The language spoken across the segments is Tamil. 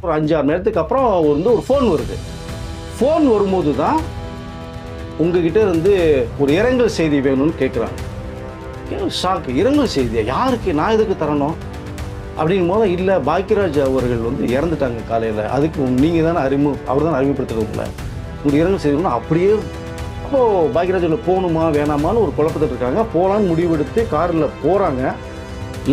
ஒரு 5-6 மணி நேரத்துக்கு அப்புறம் வந்து ஒரு ஃபோன் வருது. ஃபோன் வரும்போது தான் உங்ககிட்ட இருந்து ஒரு இரங்கல் செய்தி வேணும்னு கேட்குறாங்க. ஷாக்கு. இரங்கல் செய்தியா? யாருக்கு? நான் எதுக்கு தரணும் அப்படிங்கும் போது, இல்லை பாக்கியராஜ் அவர்கள் வந்து இறந்துட்டாங்க காலையில், அதுக்கு நீங்கள் தானே அவர் தான் அறிமுகப்படுத்துறதுல உங்களுக்கு இரங்கல் செய்தி. அப்படியே அப்போது பாக்கியராஜில் போகணுமா வேணாமான்னு ஒரு குழப்பத்தில் இருக்காங்க. போகலான்னு முடிவெடுத்து காரில் போகிறாங்க.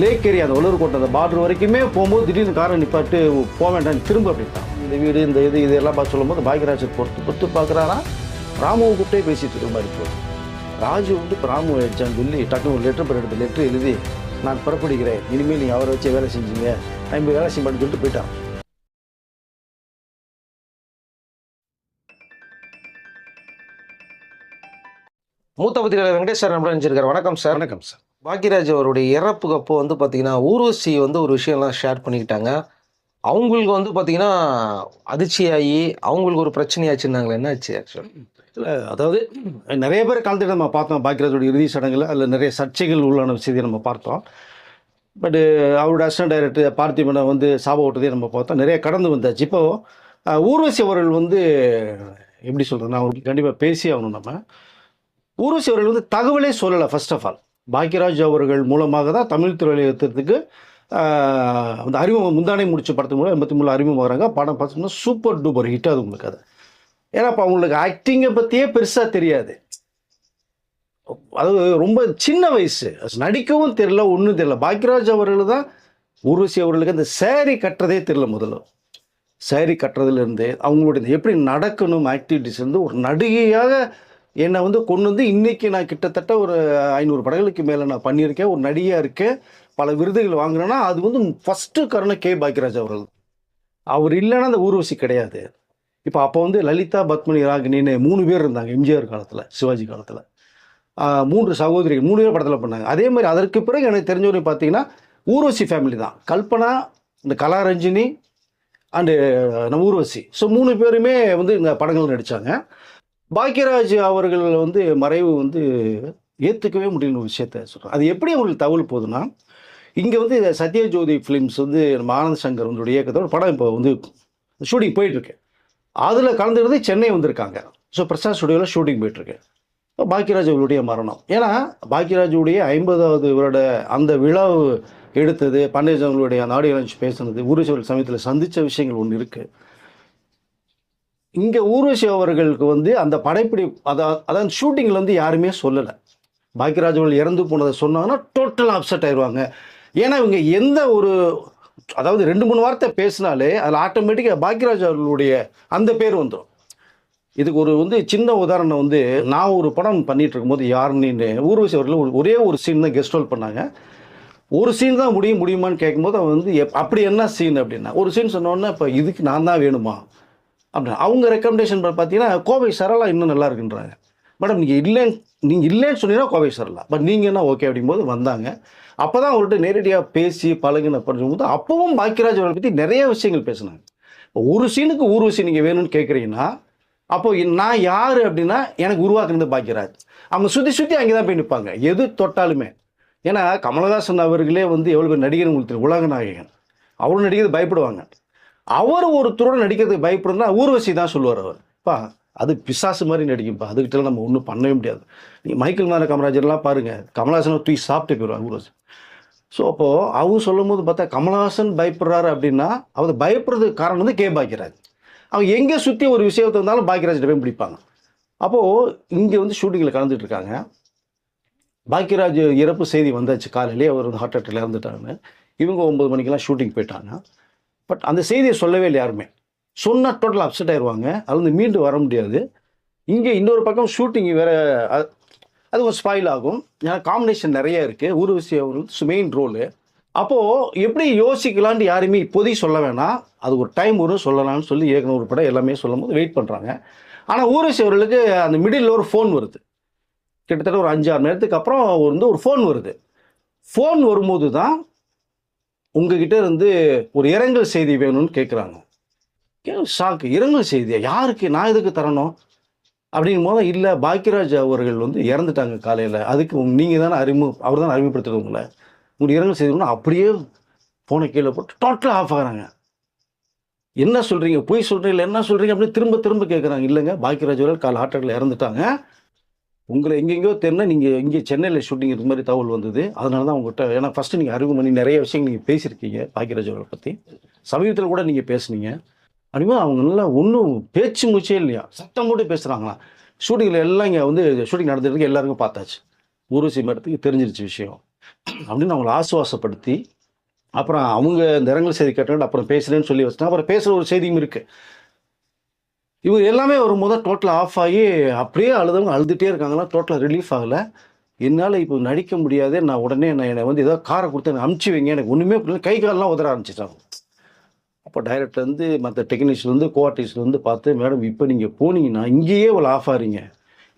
லேக் ஏரியா அந்த வள்ளூர்கோட்டை அந்த பார்டர் வரைக்குமே போகும்போது திடீர்னு காரை நிப்பாட்டு போக வேண்டாம் திரும்ப அப்படின்ட்டான். இந்த வீடு இந்த இதெல்லாம் பார்த்து சொல்லும்போது பாக்கியராஜ் பொறுத்து பார்க்குறாரா, ராமுவை கூப்பிட்டே பேசிகிட்டு இருக்கிற மாதிரி போகுது. ராஜு வந்து இப்போ ராமு வச்சான்னு சொல்லி டக்குனு ஒரு லெட்டர் எழுதி நான் புறப்படுகிறேன், இனிமேல் நீங்கள் அவரை வச்சு வேலை செஞ்சீங்க, நான் இப்போ வேலை செய்ய மாட்டேன்னு சொல்லிட்டு போயிட்டான். மூத்த பத்திரிகையாளர் வெங்கடேஷ் சார் நம்மள நினைச்சிருக்காரு. வணக்கம் சார். வணக்கம் சார். பாக்கியராஜ் அவருடைய இறப்புக்கு அப்போ வந்து பார்த்தீங்கன்னா ஊர்வசி வந்து ஒரு விஷயம்லாம் ஷேர் பண்ணிக்கிட்டாங்க. அவங்களுக்கு வந்து பார்த்தீங்கன்னா அதிர்ச்சியாகி அவங்களுக்கு ஒரு பிரச்சனையாச்சுன்னாங்களே, என்ன ஆச்சு ஆக்சுவல்? இல்லை, அதாவது நிறைய பேர் கலந்துட்டு நம்ம பார்த்தோம் பாக்கியராஜோட இறுதி சடங்கில். அதில் நிறைய சர்ச்சைகள் உள்ளான செய்தியை நம்ம பார்த்தோம். பட்டு அவரோட அசிஸ்டன்ட் டைரக்டர் பார்த்திபனை வந்து சாப ஓட்டதே நம்ம பார்த்தோம். நிறைய கடந்து வந்தாச்சு. இப்போது ஊர்வசி அவர்கள் வந்து எப்படி சொல்கிறது, நான் அவருக்கு கண்டிப்பாக பேசி ஆகணும். நம்ம ஊர்வசி அவர்கள் வந்து தகவலே சொல்லலை. ஃபர்ஸ்ட் ஆஃப் ஆல் பாக்கியராஜ் அவர்கள் மூலமாக தான் தமிழ் திரையுலகத்துக்கு அந்த அறிமுகம் முந்தானை முடிச்ச படத்துக்கு மூலம் 83 அறிமுகமாகறாங்க. படம் பார்த்தோம்னா சூப்பர் டூப்பர் ஹிட் ஆகுது உங்களுக்கு. அது ஏன்னா இப்போ அவங்களுக்கு ஆக்டிங்கை பற்றியே பெருசாக தெரியாது. அதாவது ரொம்ப சின்ன வயசு, நடிக்கவும் தெரியல, ஒன்றும் தெரியல. பாக்கியராஜ் அவர்கள் தான் ஊர்வசி அவர்களுக்கு அந்த சேரீ கட்டுறதே தெரியல. முதல்ல சேரீ கட்டுறதுலேருந்து அவங்களுடைய எப்படி நடக்கணும் ஆக்டிவிட்டிஸ் வந்து ஒரு நடிகையாக என்னை வந்து கொண்டு வந்து இன்றைக்கி நான் கிட்டத்தட்ட ஒரு 500 படங்களுக்கு மேலே நான் பண்ணியிருக்கேன். ஒரு நடிகையாக இருக்கேன், பல விருதுகள் வாங்குறேன்னா அது வந்து ஃபஸ்ட்டு காரணம் கே பாக்கியராஜ் அவர்கள். அவர் இல்லைன்னா அந்த ஊர்வசி கிடையாது. இப்போ அப்போ வந்து லலிதா, பத்மினி, ராகினின்னு 3 பேர் இருந்தாங்க எம்ஜிஆர் காலத்தில், சிவாஜி காலத்தில். 3 சகோதரிகள் 3 பேர் படத்தில் பண்ணாங்க. அதே மாதிரி அதற்கு பிறகு எனக்கு தெரிஞ்சவரை பார்த்தீங்கன்னா ஊர்வசி ஃபேமிலி தான். கல்பனா, இந்த கலாரஞ்சினி அண்டு நம்ம ஊர்வசி. ஸோ 3 பேருமே வந்து இந்த படங்கள் நடித்தாங்க. பாக்கியராஜ் அவர்கள் வந்து மறைவு வந்து ஏற்றுக்கவே முடியல ஒரு விஷயத்த சொல்கிறேன். அது எப்படி அவங்களுக்கு தகவல் போகுதுன்னா, இங்கே வந்து சத்யஜோதி ஃபிலிம்ஸ் வந்து நம்ம ஆனந்த் சங்கர் வந்து இயக்கத்தோட படம் இப்போ வந்து ஷூட்டிங் போயிட்டுருக்கு. அதில் கலந்துக்கிறது சென்னை வந்திருக்காங்க. ஸோ பிரசாத் ஸ்டுடியோவில் ஷூட்டிங் போயிட்டுருக்கு. பாக்கியராஜ் அவர்களுடைய மரணம். ஏன்னா பாக்கியராஜுடைய 50வது வருட அந்த விழா எடுத்தது, பாண்டியராஜ் அவர்களுடைய அந்த ஆடியோ லான்ச் பேசுனது, ஊர்வசி அவர்கள் சமயத்தில் சந்தித்த விஷயங்கள் ஒன்று இருக்குது. இங்கே ஊர்வசி அவர்களுக்கு வந்து அந்த படைப்பிடி அதான் ஷூட்டிங்கில் வந்து யாருமே சொல்லலை. பாக்கியராஜ் அவர்கள் இறந்து போனதை சொன்னாங்கன்னா டோட்டலாக அப்செட் ஆயிடுவாங்க. ஏன்னா இவங்க எந்த ஒரு அதாவது 2-3 வார்த்தை பேசினாலே அதில் ஆட்டோமேட்டிக்காக பாக்கியராஜ் அவர்களுடைய அந்த பேர் வந்துடும். இதுக்கு ஒரு வந்து சின்ன உதாரணம் வந்து, நான் ஒரு படம் பண்ணிகிட்டு இருக்கும்போது யாருன்னு ஊர்வசி அவர்கள் ஒரே ஒரு சீன் தான் கெஸ்ட் ரோல் பண்ணாங்க. ஒரு சீன் தான் முடியுமான்னு கேட்கும்போது அவன் வந்து அப்படி என்ன சீன் அப்படின்னா, ஒரு சீன் சொன்னோன்னே இப்போ இதுக்கு நான் தான் வேணுமா அப்படின்னா, அவங்க ரெக்கமெண்டேஷன் பார்த்தீங்கன்னா கோவை சரளா இன்னும் நல்லா இருக்குன்றாங்க. மேடம் நீங்கள் இல்லைன்னு சொன்னீங்கன்னா கோவை சரளா, பட் நீங்கள் என்ன ஓகே அப்படிங்கும்போது வந்தாங்க. அப்போ தான் அவங்கள்ட்ட நேரடியாக பேசி பழகின பண்ணும்போது அப்பவும் பாக்கியராஜ் அவர்களை பற்றி நிறைய விஷயங்கள் பேசினாங்க. ஒரு சீனுக்கு ஊர்வசி நீங்கள் வேணும்னு கேட்குறீங்கன்னா, அப்போது நான் யார் அப்படின்னா எனக்கு உருவாக்குனது பாக்கியராஜ். அவங்க சுற்றி அங்கே தான் போய் நிற்பாங்க எது தொட்டாலுமே. ஏன்னா கமலஹாசன் அவர்களே வந்து எவ்வளோ பேர் நடிகர் உங்களுக்கு உலக நாயகன், அவரும் நடிக்கிறது பயப்படுவாங்க. அவர் ஒருத்தரோடு நடிக்கிறதுக்கு பயப்படுறதுனா ஊர்வசி தான் சொல்லுவார். அவர்ப்பா அது பிசாசு மாதிரி நடிக்கும்ப்பா, அதுக்கிட்ட நம்ம ஒன்றும் பண்ணவே முடியாது. நீங்கள் மைக்கேல் மேலே காமராஜர்லாம் பாருங்கள், கமலஹாசனை தூக்கி சாப்பிட்டு போயிடுவாங்க ஊர்வசி. ஸோ அப்போது அவங்க சொல்லும் போது பார்த்தா கமலஹாசன் பயப்படுறாரு அப்படின்னா அவர் பயப்படுறதுக்கு காரணம் வந்து கே பாக்கியராஜ். அவங்க எங்கே சுற்றி ஒரு விஷயத்தை இருந்தாலும் பாக்கியராஜ்கிட்ட போய் பிடிப்பாங்க. அப்போது இங்கே வந்து ஷூட்டிங்கில் கலந்துட்டு இருக்காங்க. பாக்கியராஜ் இறப்பு செய்தி வந்தாச்சு காலையிலே, அவர் வந்து ஹார்ட் அட்டாக்ல இறந்துட்டாங்க. இவங்க 9 மணிக்கெல்லாம் ஷூட்டிங் போயிட்டாங்க. பட் அந்த செய்தியை சொல்லவே இல்லை யாருமே. சொன்னால் டோட்டலாக அப்செட் ஆயிடுவாங்க, அது வந்து மீண்டு வர முடியாது. இங்கே இன்னொரு பக்கம் ஷூட்டிங் வேறு, அது ஒரு ஸ்பாயில் ஆகும். ஏன்னா காம்பினேஷன் நிறைய இருக்குது. ஊர்வசி அவர்கள் மெயின் ரோலு. அப்போது எப்படி யோசிக்கலான்ட்டு யாருமே இப்போதைக்கு சொல்ல வேணாம், அது ஒரு டைம் வரும் சொல்லலாம்னு சொல்லி ஏற்கனவே ஒரு படம் எல்லாமே சொல்லும் போது வெயிட் பண்ணுறாங்க. ஆனால் ஊர்வசி அவர்களுக்கு அந்த மிடில் ஒரு ஃபோன் வருது. கிட்டத்தட்ட ஒரு 5-6 மணி நேரத்துக்கு அப்புறம் வந்து ஒரு ஃபோன் வருது. ஃபோன் வரும்போது தான் உங்ககிட்ட இருந்து ஒரு இரங்கல் செய்தி வேணும்னு கேட்குறாங்க. ஷாக்கு. இரங்கல் செய்தியா? யாருக்கு? நான் எதுக்கு தரணும் அப்படிங்கும் போது, இல்லை பாக்கியராஜ் அவர்கள் வந்து இறந்துட்டாங்க காலையில், அதுக்கு நீங்கள் தானே அவர் தான் அறிமுகப்படுத்துறவங்கள, உங்களுக்கு இரங்கல் செய்தி. அப்படியே ஃபோனை கீழே போட்டு டோட்டலாக ஆஃப் ஆகிறாங்க. என்ன சொல்கிறீங்க, பொய் சொல்கிறீங்களா, என்ன சொல்கிறீங்க அப்படின்னு திரும்ப திரும்ப கேட்குறாங்க. இல்லைங்க, பாக்கியராஜ் அவர்கள் கால் ஹார்ட் அட்டாக்ல இறந்துட்டாங்க. உங்களை எங்கெங்கேயோ தெரினா நீங்கள் இங்கே சென்னையில் ஷூட்டிங் இது மாதிரி தகவல் வந்தது. அதனால தான் உங்கள்கிட்ட, ஏன்னா ஃபஸ்ட்டு நீங்கள் அறிவு பண்ணி நிறைய விஷயங்கள் நீங்கள் பேசியிருக்கீங்க பாக்கியராஜ் அவர்களை பற்றி. சமீபத்தில் கூட நீங்கள் பேசுனீங்க. அப்படிங்கும்போது அவங்க நல்லா ஒன்றும் பேச்சு மூச்சே இல்லையா, சத்தம் போட்டு பேசுகிறாங்களாம். ஷூட்டிங்கில் எல்லாம் இங்கே வந்து ஷூட்டிங் நடந்துருக்கு, எல்லாருக்கும் பார்த்தாச்சு. ஊர்வசி மேடத்துக்கு தெரிஞ்சிருச்சு விஷயம் அப்படின்னு அவங்கள ஆசுவாசப்படுத்தி, அப்புறம் அவங்க இந்த இரங்கல் செய்தி கேட்டோன்னு அப்புறம் பேசுகிறேன்னு சொல்லி வச்சுட்டாங்க. அப்புறம் பேசுகிற ஒரு செய்தியும் இருக்குது. இவங்க எல்லாமே ஒரு டோட்டலாக ஆஃப் ஆகி அப்படியே அழுதவங்க அழுதுகிட்டே இருக்காங்களா, டோட்டலாக ரிலீஃப் ஆகலை. என்னால் இப்போ நடிக்க முடியாது, நான் உடனே என்னை வந்து ஏதோ காரை கொடுத்து என்னை அமுச்சு வைங்க, எனக்கு ஒன்றுமே புரியல, கை காலெலாம் உதற ஆரம்பிச்சிட்டாங்க. அப்போ டைரக்டர் வந்து மற்ற டெக்னீஷியன் கோ ஆர்டிஸ்ட் வந்து பார்த்து, மேடம் இப்போ நீங்கள் போனீங்கன்னா இங்கேயே இவ்வளோ ஆஃப் ஆகிறீங்க,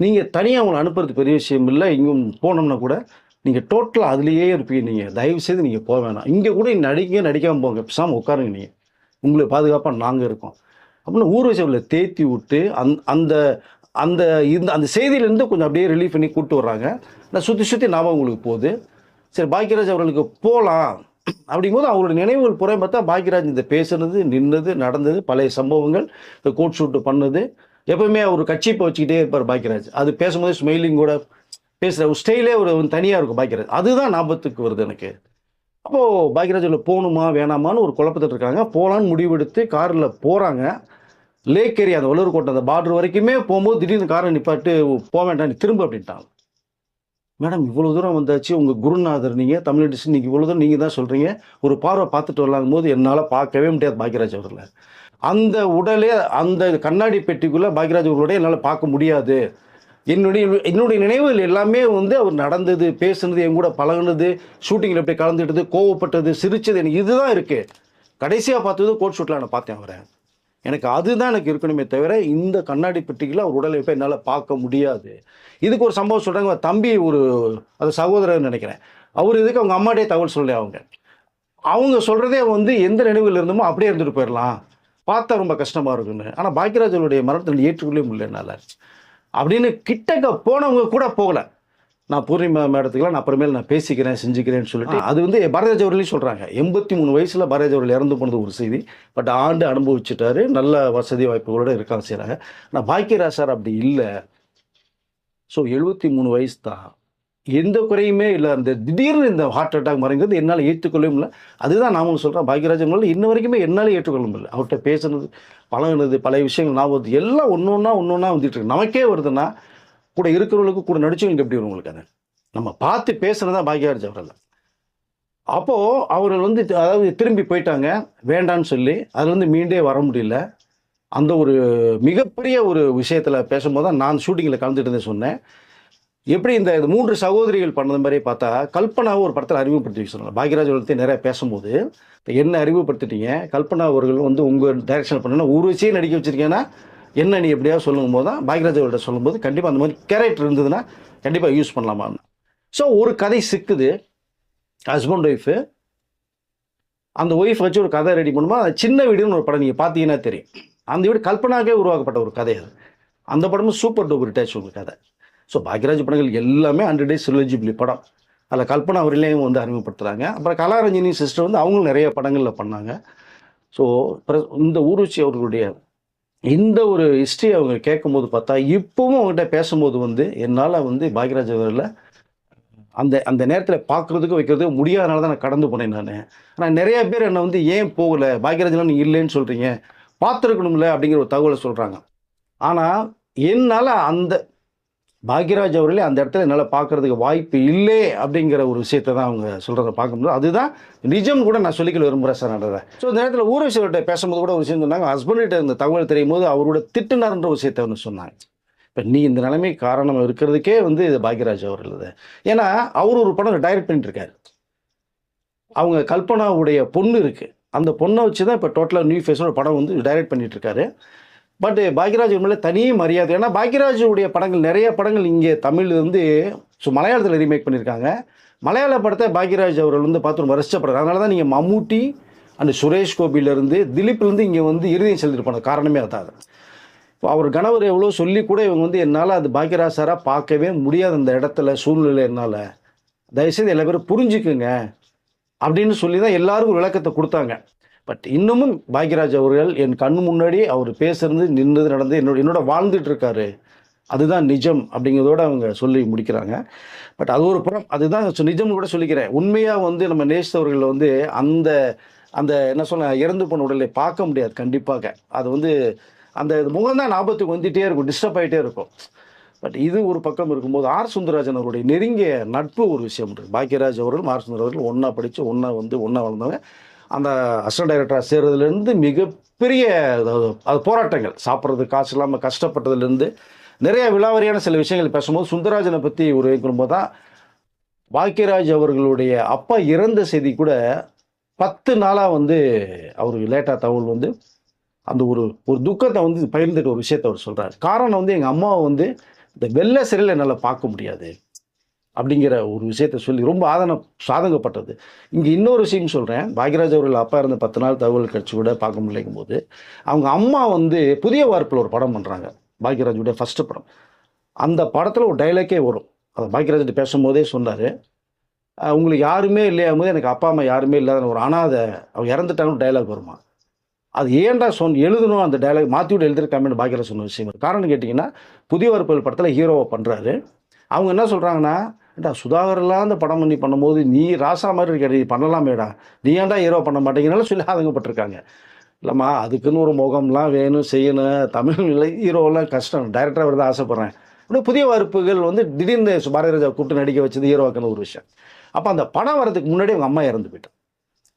நீங்கள் தனியாக அவங்களை அனுப்புறது பெரிய விஷயம் இல்லை, இங்கே போனோம்னா கூட நீங்கள் டோட்டலாக அதுலேயே இருப்பீங்க, நீங்கள் தயவுசெய்து நீங்கள் போக வேணாம், இங்கே கூட நடிக்காமல் போங்க, பேசாமல் உட்காருங்க, நீங்கள் உங்களுக்கு பாதுகாப்பாக நாங்கள் இருக்கோம் அப்படின்னு ஊர்வசி அவர்களை தேத்தி விட்டு அந்த அந்த அந்த செய்தியிலேருந்து கொஞ்சம் அப்படியே ரிலீஃப் பண்ணி கூப்பிட்டு வர்றாங்க. நான் சுற்றி ஞாபகம் உங்களுக்கு போகுது. சரி, பாக்கியராஜ் அவர்களுக்கு போகலாம் அப்படிங்கும்போது அவங்களோட நினைவுகள் புறம் பார்த்தா பாக்கியராஜ் இந்த பேசுனது, நின்னது, நடந்தது, பழைய சம்பவங்கள், இந்த கோட் ஷூட்டு பண்ணது, எப்பவுமே அவர் கட்சி இப்போ வச்சுக்கிட்டே இருப்பார் பாக்கியராஜ். அது பேசும்போது ஸ்மைலிங் கூட பேசுகிற ஒரு ஸ்டைலே ஒரு தனியாக இருக்கும் பாக்கியராஜ். அதுதான் ஞாபகத்துக்கு வருது எனக்கு. அப்போது பாக்கியராஜில் போகணுமா வேணாமான்னு ஒரு குழப்பத்தில் இருக்காங்க. போகலான்னு முடிவெடுத்து காரில் போகிறாங்க. லேக் ஏரியா அந்த வள்ளூர்கோட்டை அந்த பார்டர் வரைக்குமே போகும்போது திடீர்னு காரை நிப்பாட்டு, போக வேண்டாம் நீ திரும்ப அப்படின்ட்டாங்க. மேடம் இவ்வளோ தூரம் வந்தாச்சு, உங்கள் குருநாதர் நீங்கள், தமிழ் இண்டஸ்ட்ரி நீங்கள் இவ்வளோ தூரம் நீங்கள் தான் சொல்கிறீங்க, ஒரு பார்வை பார்த்துட்டு வரலாங்கும் போது என்னால் பார்க்கவே முடியாது பாக்கியராஜ் அவர்களை. அந்த உடலே அந்த கண்ணாடி பெட்டிக்குள்ளே பாக்கியராஜ் அவர்களோட என்னால் பார்க்க முடியாது. என்னுடைய நினைவுகள் எல்லாமே வந்து அவர் நடந்தது, பேசுனது, என் கூட பழகுனது, ஷூட்டிங்கில் எப்படி கலந்துட்டது, கோவப்பட்டது, சிரிச்சது, எனக்கு இதுதான் இருக்குது. கடைசியாக பார்த்தது கோட் ஷூட்டில் நான் பார்த்தேன் அவரை. எனக்கு அதுதான் எனக்கு இருக்கணுமே தவிர இந்த கண்ணாடி பெட்டிக்குள்ள அவர் உடலை போய் என்னால் பார்க்க முடியாது. இதுக்கு ஒரு சம்பவம் சொல்கிறாங்க. தம்பி அது சகோதரர் நினைக்கிறேன், அவர் இதுக்கு அவங்க அம்மாட்டே தகவல் சொல்லி அவங்க சொல்கிறதே வந்து எந்த நினைவுகள் இருந்தோமோ அப்படியே இருந்துட்டு போயிடலாம், பார்த்தா ரொம்ப கஷ்டமாக இருக்குன்னு. ஆனால் பாக்கியராஜனுடைய மரணத்தில் ஏற்றுக்கொள்ளவே முடியல என்னால் அப்படின்னு கிட்டக்க போனவங்க கூட போகலை. நான் பூர்ணிமா மேடத்துக்குலாம் நான் அப்புறமேல் நான் பேசிக்கிறேன், செஞ்சுக்கிறேன்னு சொல்லிட்டு அது வந்து பாரதிராஜ் அவர்களையும் சொல்கிறாங்க. 83 வயசில் பாரதிராஜ் அவர்கள் இறந்து போனது ஒரு செய்தி. பட் ஆண்டு அனுபவிச்சுட்டாரு, நல்ல வசதி வாய்ப்புகளோட இருக்காங்க செய்கிறாங்க. ஆனால் பாக்கியராஜ் சார் அப்படி இல்லை. ஸோ 73 வயசு தான், எந்த குறையுமே இல்லை. அந்த திடீர்னு இந்த ஹார்ட் அட்டாக் மறைங்கிறது என்னால் ஏற்றுக்கொள்ளவே முடியல. அதுதான் நாம சொல்கிறேன், பாக்கியராஜ் இன்ன வரைக்குமே என்னால் ஏற்றுக்கொள்ள முடியல. அவர்கிட்ட பேசுனது, பழகுனது, பழைய விஷயங்கள் ஞாபகம் எல்லாம் ஒன்று ஒன்றா வந்துட்டு இருக்கு. நமக்கே வருதுன்னா கூட இருக்கிறவங்களுக்கு, கூட நடிச்சவங்களுக்கு எப்படி வரும் உங்களுக்கு? அதை நம்ம பார்த்து பேசுனது தான் பாக்கியராஜ் அவர்கள். அப்போது அவர்கள் வந்து அதாவது திரும்பி போயிட்டாங்க வேண்டான்னு சொல்லி, அதுலேருந்து மீண்டே வர முடியல. அந்த ஒரு மிகப்பெரிய ஒரு விஷயத்தில் பேசும்போது தான் நான் ஷூட்டிங்கில் கலந்துட்டு இருந்தேன் சொன்னேன். எப்படி இந்த 3 சகோதரிகள் பண்ணது மாதிரி பார்த்தா, கல்பனாவை ஒரு படத்தில் அறிமுகப்படுத்தி சொன்னாங்க. பாக்கியராஜ் அவர்களை நிறைய பேசும்போது, என்ன அறிமுகப்படுத்திட்டீங்க, கல்பனா அவர்கள் வந்து உங்கள் டைரக்ஷன் பண்ணனா ஊர்வசியே நடிக்க வச்சுருக்கேன்னா என்ன நீ எப்படியாவது சொல்லும் போது தான் பாக்கியராஜ் அவர்கிட்ட சொல்லும்போது, கண்டிப்பாக அந்த மாதிரி கேரக்டர் இருந்ததுன்னா கண்டிப்பாக யூஸ் பண்ணலாமான்னு. ஸோ ஒரு கதை சிக்குது, ஹஸ்பண்ட் ஒய்ஃபு, அந்த ஒய்ஃப் வச்சு ஒரு கதை ரெடி பண்ணும்போது, அது சின்ன வீடுன்னு ஒரு படம் நீங்கள் பார்த்தீங்கன்னா தெரியும். அந்த வீடு கல்பனாக்கே உருவாக்கப்பட்ட ஒரு கதை அது. அந்த படமும் சூப்பர் டூப்பர் ஹிட்டாச்சு ஒரு கதை. ஸோ பாக்கியராஜ் படங்கள் எல்லாமே 100 days எலிஜிபிள் படம். அதில் கல்பனா அவர்களையும் வந்து அறிமுகப்படுத்துகிறாங்க. அப்புறம் கலாரஞ்சினி சிஸ்டர் வந்து அவங்களும் நிறைய படங்களில் பண்ணாங்க. ஸோ இந்த ஊர்வசி அவர்களுடைய இந்த ஒரு ஹிஸ்ட்ரி அவங்க கேட்கும்போது பார்த்தா, இப்போவும் அவங்ககிட்ட பேசும்போது வந்து என்னால் வந்து பாக்கியராஜ் அவர்களை அந்த அந்த நேரத்தில் பார்க்குறதுக்கு வைக்கிறதுக்கு முடியாதனால தான் நான் கடந்து போனேன் நான். ஆனால் நிறைய பேர் என்னை வந்து ஏன் போகலை, பாக்கியராஜ்லாம் நீங்கள் இல்லைன்னு சொல்கிறீங்க, பார்த்துருக்கணும்ல அப்படிங்கிற ஒரு தகவலை சொல்கிறாங்க. ஆனால் என்னால் அந்த பாக்கியராஜ் அவர்களே அந்த இடத்துல என்னால் பார்க்குறதுக்கு வாய்ப்பு இல்லை அப்படிங்கிற ஒரு விஷயத்தை தான் அவங்க சொல்கிறத பார்க்கும்போது, அதுதான் நிஜம் கூட நான் சொல்லிக்கல விரும்புகிறேன் சார் நடந்த. ஸோ இந்த நேரத்தில் ஊர்வசி அவர்கிட்ட பேசும்போது கூட ஒரு விஷயம் சொன்னாங்க, ஹஸ்பண்ட்கிட்ட இந்த தகவல் தெரியும் போது அவரோட திட்டுனார்ன்ற ஒரு விஷயத்தை ஒன்று சொன்னாங்க. இப்போ நீ இந்த நிலைமை காரணம் இருக்கிறதுக்கே வந்து இது பாக்கியராஜ் அவர்கள். ஏன்னா அவர் ஒரு படம் டைரக்ட் பண்ணிட்டு இருக்காரு, அவங்க கல்பனாவுடைய பொண்ணு இருக்குது, அந்த பொண்ணை வச்சு தான் இப்போ டோட்டலாக நியூ ஃபேஸோட படம் வந்து டைரக்ட் பண்ணிட்டு இருக்காரு. பட் பாக்கியராஜ் மேலே தனி மரியாதை. ஏன்னா பாக்கியராஜுடைய படங்கள் நிறைய படங்கள் இங்கே தமிழ் வந்து மலையாளத்தில் ரீமேக் பண்ணியிருக்காங்க. மலையாள படத்தை பாக்கியராஜ் அவர்கள் வந்து பார்த்து ரொம்ப ரசிச்சப்படுறாங்க. அதனால தான் நீங்கள் மம்முட்டி அண்ட் சுரேஷ் கோபியிலேருந்து திலீப்லேருந்து இங்கே வந்து இறுதியம் செலுத்திருப்பாங்க. காரணமே அதான். அவர் கணவர் எவ்வளோ சொல்லி கூட இவங்க வந்து என்னால் அது பாக்கியராஜ் சாராக பார்க்கவே முடியாது அந்த இடத்துல சூழ்நிலை, என்னால் தயவுசெய்து எல்லா பேரும் புரிஞ்சுக்குங்க அப்படின்னு சொல்லி தான் எல்லாருக்கும் விளக்கத்தை கொடுத்தாங்க. பட் இன்னமும் பாக்யராஜ் அவர்கள் என் கண் முன்னாடி அவர் பேசுறது நின்றது நடந்து என்னோட வாழ்ந்துட்டு இருக்காரு, அதுதான் நிஜம் அப்படிங்கிறதோட அவங்க சொல்லி முடிக்கிறாங்க. பட் அது ஒரு புறம், அதுதான் நிஜம்னு கூட சொல்லிக்கிறேன். உண்மையாக வந்து நம்ம நேசித்தவர்கள் வந்து அந்த அந்த என்ன சொல்ல இறந்து போன உடலை பார்க்க முடியாது கண்டிப்பாக. அது வந்து அந்த முகம் தான் ஞாபகத்துக்கு வந்துகிட்டே இருக்கும், டிஸ்டர்ப் ஆகிட்டே இருக்கும். பட் இது ஒரு பக்கம் இருக்கும்போது சுந்தரராஜன் அவருடைய நெருங்கிய நட்பு ஒரு விஷயம் இருக்குது. பாக்யராஜ் அவர்களும் சுந்தரராஜன் அவர்கள் ஒன்றா படித்து ஒன்றா வளர்ந்தவங்க. அந்த அசிஸ்டன்ட் டைரக்டராக சேர்றதுலேருந்து மிகப்பெரிய அது போராட்டங்கள், சாப்பிட்றது காசு இல்லாமல் கஷ்டப்பட்டதுலேருந்து நிறைய விலாவரியான சில விஷயங்கள் பேசும்போது சுந்தரராஜனை பற்றி ஒரு வைக்கும்போது தான் பாக்யராஜ் அவர்களுடைய அப்பா இறந்த செய்தி கூட 10 நாளாக வந்து அவருக்கு லேட்டாக தகவல் வந்து அந்த ஒரு ஒரு துக்கத்தை வந்து பகிர்ந்துட்டு ஒரு விஷயத்தை அவர் சொல்கிறார். காரணம் வந்து எங்கள் அம்மாவை வந்து இந்த வெள்ளை சிறையில் என்னால் பார்க்க முடியாது அப்படிங்கிற ஒரு விஷயத்த சொல்லி ரொம்ப சாதகப்பட்டது. இங்கே இன்னொரு விஷயம் சொல்கிறேன். பாக்யராஜ் அவர்கள் அப்பா இருந்த 10 நாள் தகவல் கட்சி கூட பார்க்க முடியலைங்கும் போது அவங்க அம்மா வந்து புதிய வார்ப்பில் ஒரு படம் பண்ணுறாங்க, பாக்யராஜுடைய ஃபஸ்ட்டு படம். அந்த படத்தில் ஒரு டைலாக்கே வரும். அதை பாக்யராஜ்கிட்ட பேசும்போதே சொன்னார், உங்களுக்கு யாருமே இல்லையாகும் போது எனக்கு அப்பா அம்மா யாருமே இல்லாத ஒரு அனாதை, அவங்க இறந்துட்டாங்கன்னு டைலாக் வருமா. அது ஏன்டா எழுதணும் அந்த டைலாக் மாற்றிவிட்டு எழுதிருக்காமன்னு பாக்யராஜ் சொன்ன விஷயம். காரணம் கேட்டிங்கன்னா புதிய வார்ப்புகள் படத்தில் ஹீரோவை பண்ணுறாரு. அவங்க என்ன சொல்கிறாங்கன்னா, ஏண்டா சுதாகர்லாம் அந்த படம் பண்ணி பண்ணும்போது நீ ராசா மாதிரி இருக்க, நீ பண்ணலாமேடா, நீ ஏன்டா ஹீரோ பண்ண மாட்டேங்கிறனால சொல்லி ஆதங்கப்பட்டிருக்காங்க. இல்லைம்மா அதுக்குன்னு ஒரு முகம்லாம் வேணும் செய்யணும், தமிழ் ஹீரோவெல்லாம் கஷ்டம், டைரக்டராக வருது ஆசைப்பட்றேன். அப்படியே புதிய வார்ப்புகள் வந்து திடீர்னு பாரதிராஜா கூப்பிட்டு நடிக்க வச்சது ஹீரோவாக்குன்னு ஒரு விஷயம். அப்போ அந்த படம் வரதுக்கு முன்னாடி அவங்க அம்மா இறந்து போயிட்டாங்க.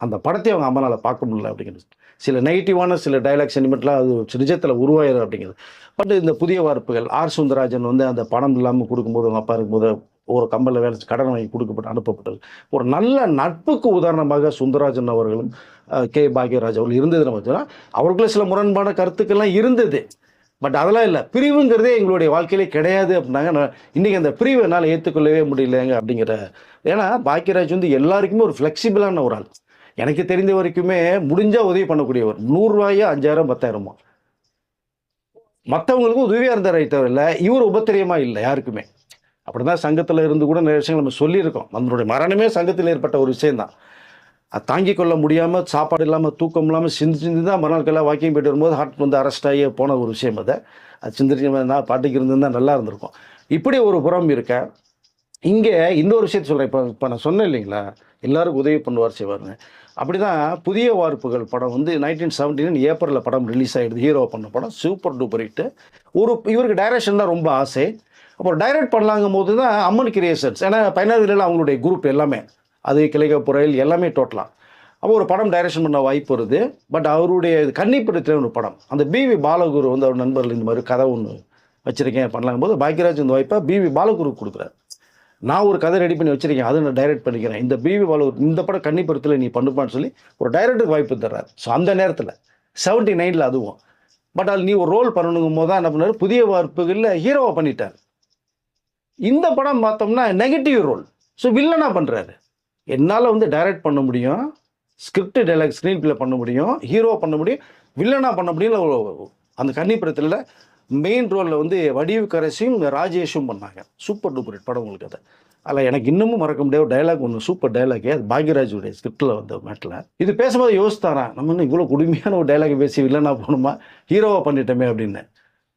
அந்த படத்தை அவங்க அம்மானால் பார்க்க முடியல அப்படிங்கிறது. சில நெகட்டிவான சில டைலாக் சென்டிமெண்ட்லாம் அது நிஜத்தில் உருவாயிடும் அப்படிங்கிறது. பட் இந்த புதிய வார்ப்புகள் சுந்தரராஜன் வந்து அந்த பணம் இல்லாமல் கொடுக்கும்போது அவங்க அப்பா இருக்கும்போது ஒரு கம்பெனியில் வேலை கடன் வாங்கி கொடுக்கப்பட்டு அனுப்பப்பட்டது. ஒரு நல்ல நட்புக்கு உதாரணமாக சுந்தரராஜன் அவர்களும் கே பாக்யராஜ் அவர்கள் இருந்தது நம்ம பார்த்தோம்னா அவர்களும் சில முரண்பான கருத்துக்கள்லாம் இருந்தது. பட் அதெல்லாம் இல்லை, பிரிவுங்கிறதே எங்களுடைய வாழ்க்கையிலே கிடையாது அப்படின்னாங்க. இன்றைக்கி அந்த பிரிவை என்னால் ஏற்றுக்கொள்ளவே முடியலைங்க அப்படிங்கிற. ஏன்னா பாக்யராஜ் வந்து எல்லாருக்குமே ஒரு ஃப்ளெக்சிபிளான ஒரு ஆள். எனக்கு தெரிந்த வரைக்குமே முடிஞ்சால் உதவி பண்ணக்கூடியவர். 100 ரூபாயோ 5000 10,000 மற்றவங்களுக்கும் உதவியாக இருந்தார் தவிர இல்லை, இவர் உபத்திரியமாக இல்லை யாருக்குமே. அப்படி தான் சங்கத்தில் இருந்து கூட நிறைய விஷயங்கள் நம்ம சொல்லியிருக்கோம். நம்மளுடைய மரணமே சங்கத்தில் ஏற்பட்ட ஒரு விஷயந்தான். அது தாங்கிக் கொள்ள முடியாமல் சாப்பாடு இல்லாமல் தூக்கம் இல்லாமல் சிந்தி தான் மறுநாட்கெல்லாம் வாக்கிங் போய்ட்டு வரும்போது ஹார்ட் வந்து அரெஸ்ட் ஆகி போன ஒரு விஷயம். அது சிந்திச்சு நான் பாட்டுக்கு இருந்திருந்தால் நல்லா இருந்திருக்கும். இப்படி ஒரு புறம் இருக்க. இங்கே இன்னொரு விஷயத்தை சொல்கிறேன். இப்போ நான் சொன்னேன் இல்லைங்களா, எல்லாருக்கும் உதவி பண்ணுவார் செய்வாருங்க. அப்படி தான் புதிய வார்ப்புகள் படம் வந்து 1979 ஏப்ரலில் படம் ரிலீஸ் ஆகிடுது. ஹீரோ பண்ண படம் சூப்பர் டூப்பர் ஹிட்டு. இவருக்கு டைரக்ஷன் தான் ரொம்ப ஆசை. அப்புறம் டைரக்ட் பண்ணலாங்கும் போது தான் அம்மன் கிரியேஷன்ஸ், ஏன்னா 16 அவங்களுடைய குரூப் எல்லாமே அது கிளைகப்புறையில் எல்லாமே டோட்டலாக. அப்போ ஒரு படம் டைரக்ஷன் பண்ண வாய்ப்பு வருது. பட் அவருடைய கன்னிப்படத்தில் ஒரு படம், அந்த பிவி பாலகுரு வந்து அவர் நண்பர்கள் இந்த மாதிரி கதை ஒன்று வச்சுருக்கேன் பண்ணலாங்கும் போது பாக்யராஜ் இந்த வாய்ப்பை பிவி பாலகுரு கொடுக்குறாரு. நான் ஒரு கதை ரெடி பண்ணி வச்சுருக்கேன், அதை நான் டைரக்ட் பண்ணிக்கிறேன், இந்த பிவி பாலகுரு இந்த படம் கன்னிப்படத்தில் நீ பண்ணுப்பான்னு சொல்லி ஒரு டைரக்டருக்கு வாய்ப்பு தர்றாரு. ஸோ அந்த நேரத்தில் 79 அதுவும். பட் அது நீ ஒரு ரோல் பண்ணணுங்கும் போது தான் என்ன பண்ணார், புதிய வார்ப்புகளில் ஹீரோவாக பண்ணிட்டார். இந்த படம் பார்த்தோம்னா நெகட்டிவ் ரோல். ஸோ வில்லனாக பண்ணுறாரு. என்னால் வந்து டைரக்ட் பண்ண முடியும், ஸ்கிரிப்ட் டைலாக் ஸ்க்ரீன் பிளே பண்ண முடியும், ஹீரோ பண்ண முடியும், வில்லனாக பண்ண முடியும். அந்த கன்னிப்படத்தில் மெயின் ரோலில் வந்து வடிவுக்கரசியும் ராஜேஷும் பண்ணாங்க. சூப்பர் டூப்பர் படம் உங்களுக்கு. அதில் எனக்கு இன்னமும் மறக்க முடியாத டைலாக் ஒன்று, சூப்பர் டைலாக், அது பாக்யராஜுடைய ஸ்கிரிப்டில் வந்த மேட்டில். இது பேசும்போது யோசித்தாரா, நம்ம இன்னும் இவ்வளோ கொடுமையான ஒரு டைலாக் பேசி வில்லனாக போகணுமா, ஹீரோவாக பண்ணிட்டோமே அப்படின்னு.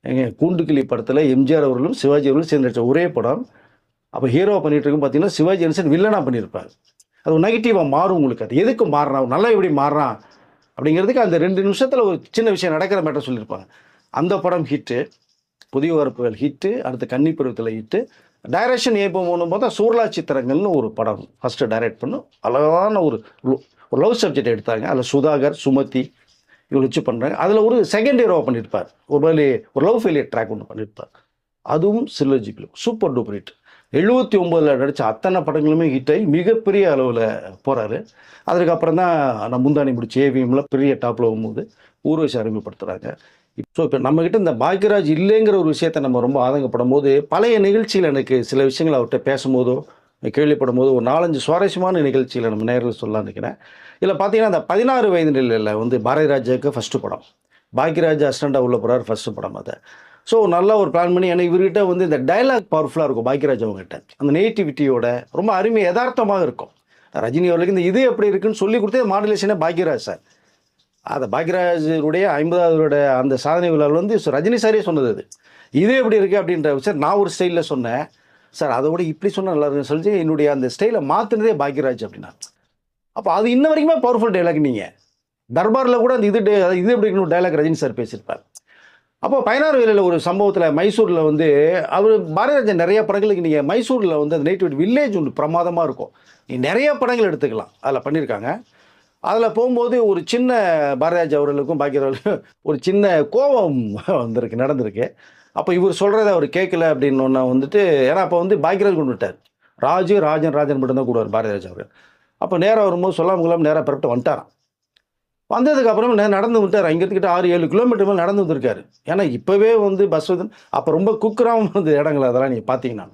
எங்கள் கூண்டுக்கிளி படத்தில் எம்ஜிஆர் அவர்களும் சிவாஜி அவர்களும் சேர்ந்து நடித்த ஒரே படம். அப்போ ஹீரோவாக பண்ணிட்டு இருக்கும் பார்த்தீங்கன்னா சிவாஜி கணேசன் வில்லனாக பண்ணியிருப்பார். அது ஒரு நெகட்டிவாக மாறும் உங்களுக்கு. அது எதுக்கு மாறுறான், நல்லா எப்படி மாறுறான் அப்படிங்கிறதுக்கு அந்த 2 நிமிஷத்தில் ஒரு சின்ன விஷயம் நடக்கிற மேட்டர் சொல்லியிருப்பாங்க. அந்த படம் ஹிட்டு, புதிய வார்ப்புகள் ஹிட்டு, அடுத்து கன்னிப்பருவத்தில் ஹிட்டு. டைரக்ஷன் ஏப்போ போகணும் பார்த்தா சூர்லா சித்திரங்கள்னு ஒரு படம் ஃபஸ்ட்டு டைரக்ட் பண்ணும். அழகான ஒரு லவ் சப்ஜெக்ட் எடுத்தாங்க. அதில் சுதாகர், சுமதி இவங்க வச்சு பண்ணுறாங்க. அதில் ஒரு செகண்ட் ஹீரோவாக பண்ணியிருப்பார். ஒரு லவ் ஃபெயிலியர் ட்ராக் ஒன்று பண்ணியிருப்பார். அதுவும் சில்லர்ஜிபிள் சூப்பர் டூப்பர் ஹிட். 79 நடித்த அத்தனை படங்களுமே ஹிட் ஆகி மிகப்பெரிய அளவில் போகிறாரு. அதுக்கப்புறம் தான் நான் முந்தானி முடிச்சு ஏவிஎம்ல பெரிய டாப்பில் போகும்போது ஊர்வசி அறிமுகப்படுத்துகிறாங்க. ஸோ இப்போ நம்மக்கிட்ட இந்த பாக்யராஜ் இல்லைங்கிற ஒரு விஷயத்தை நம்ம ரொம்ப ஆதங்கப்படும் போது, பழைய நிகழ்ச்சியில் எனக்கு சில விஷயங்கள் அவர்கிட்ட பேசும்போதோ கேள்விப்படும் போது ஒரு 4-5 சுவாரஸ்யமான நிகழ்ச்சியில் நம்ம நேரில் சொல்லலாம்னு நினைக்கிறேன். இதில் பார்த்தீங்கன்னா அந்த 16 வயது நிலையில் வந்து பாரதிராஜாவுக்கு ஃபஸ்ட்டு படம், பாக்யராஜ் அசிஸ்டண்டாக உள்ள போகிறார் ஃபஸ்ட்டு படம். அதை ஸோ நல்லா ஒரு பிளான் பண்ணி, ஏன்னா இவர்கிட்ட வந்து இந்த டைலாக் பவர்ஃபுல்லாக இருக்கும் பாக்யராஜ் அவங்ககிட்ட. அந்த நெகட்டிவிட்டியோட ரொம்ப அருமை யதார்த்தமாக இருக்கும். ரஜினி அவர்களுக்கு இந்த இது எப்படி இருக்குன்னு சொல்லி கொடுத்தே மாடுலேஷனே பாக்யராஜ் சார். அதை பாக்யராஜுடைய 50வது அந்த சாதனை விழாவில் வந்து ரஜினி சாரே சொன்னது அது. இது எப்படி இருக்குது அப்படின்ற சார் நான் ஒரு ஸ்டைலில் சொன்னேன். சார் அதை விட இப்படி சொன்னால் நல்லா இருக்குன்னு சொல்லிட்டு என்னுடைய அந்த ஸ்டைலை மாற்றினதே பாக்யராஜ் அப்படின்னா. அப்போ அது இன்ன வரைக்குமே பவர்ஃபுல் டைலாக். நீங்கள் தர்பாரில் கூட அந்த இது எப்படி இருக்கணும் டைலாக் ரஜினி சார் பேசியிருப்பார். அப்போ 16 வேலையில் ஒரு சம்பவத்தில் மைசூரில் வந்து அவர் பாரதிராஜன் நிறைய படங்களுக்கு நீங்கள் மைசூரில் வந்து அந்த நேட்டிவ் வில்லேஜ் ஒன்று பிரமாதமாக இருக்கும். நீங்கள் நிறைய படங்கள் எடுத்துக்கலாம் அதில் பண்ணியிருக்காங்க. அதில் போகும்போது ஒரு சின்ன பாரதிராஜ் அவர்களுக்கும் பாக்யராஜுக்கும் ஒரு சின்ன கோபம் நடந்திருக்கு. அப்போ இவர் சொல்கிறத அவர் கேட்கல அப்படின்னு ஒன்று வந்துட்டு, ஏன்னா அப்போ வந்து பாக்யராஜ் கொண்டு விட்டார். ராஜன் மட்டும்தான் கூடுவார் பாரதிராஜ் அவர்கள். அப்போ நேராக வரும்போது சொல்லாமல் நேராக பிறப்பிட்டு வந்துட்டாராம். வந்ததுக்கப்புறம் நடந்து விட்டார். இங்கேருந்துக்கிட்ட 6-7 கிலோமீட்டர் மேலே நடந்து வந்திருக்காரு. ஏன்னா இப்போவே வந்து பஸ் வந்து அப்போ ரொம்ப குக்கிராமம் வந்து இடங்கள் அதெல்லாம் நீங்கள் பார்த்தீங்கன்னா.